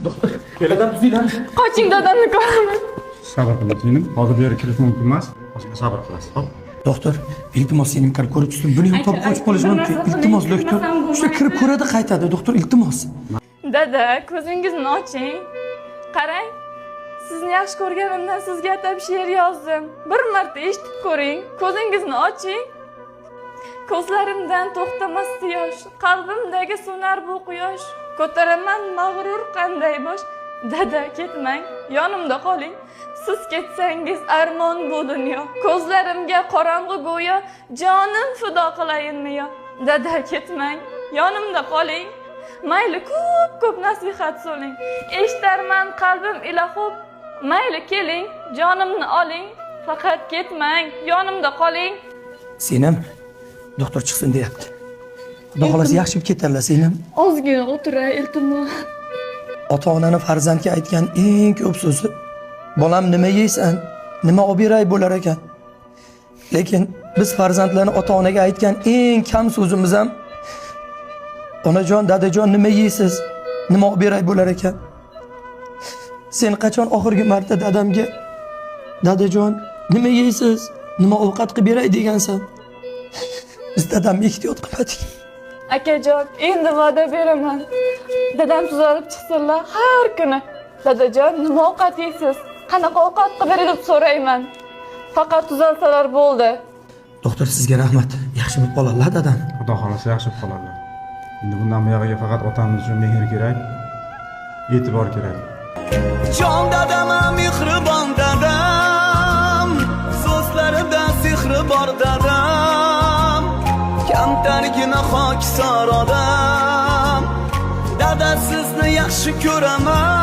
Doktor, beladan tuzaydan. Qoching dadamni ko'raman. Sabr qiling, jinim. Hozir bu yerga kirish mumkin emas. Ozgina sabr qilasiz, xo'p? Doktor, iltimos sening ko'rib tursin. Buni ham topib qochib qolish mumkin. Iltimos doktor. Shu kirib ko'radi qaytadi, doktor, iltimos. Dada, ko'zingizni oching. Qarang. Sizni yaxshi ko'rganimdan sizga atab she'r yozdim. Bir marta eshitib ko'ring. Ko'zingizni oching. Ko'zlarimdan to'xtamasdi yosh, qalbimdagi so'nar bu quyosh. Ko'taraman mag'rur qanday bosh. Dada, ketmang, yonimda qoling. Siz ketsangiz armon bu dunyo. Ko'zlarimga qorong'u go'yo, jonim fido qilayinmi yo? Dada, ketmang, yonimda qoling. Mayli ko'p nasihat so'ling. Eshitarman qalbim ila xo'p. Mayli keling, jonimni oling. Faqat ketmang, yonimda qoling. Senam doktor chiqsin deyapti. Xudo xolasa yaxshi bo'lib ketarlar senam. Ozgina o'tiray, iltimos. Ota-onani farzandga aytgan eng ko'p so'zi bolam nima yeysan, nima olib beray bo'lar ekan. Lekin biz farzandlarni ota-onaga aytgan eng kam so'zimiz ham onajon, dadajon nima yeysiz, nima olib beray bo'lar ekan. Sen qachon oxirgi marta dadamga dadajon nima yeysiz, nima ovqat qilib beray degansan? Biz dadamni ehtiyot qilmadik. Akajon, endi va'da beraman. Dadam tuzalib chiqsinlar har kuni. Dadajon, nima ovqat yeysiz? Qanaqa ovqat qilib beray deb so'rayman. Faqat tuzalsalar bo'ldi. Doktor, sizga rahmat. Yaxshi bo'lib qoladilar dadam. Xudo xolasa yaxshi bo'lib qoladilar. Endi bundan buyog'iga faqat otamiz uchun mehr kerak, e'tibor kerak. Jon dadam, mehribon dadam, so'zlarida sehri bor dadam. Kamtargina xokisor odam, dada sizni yaxshi ko'raman.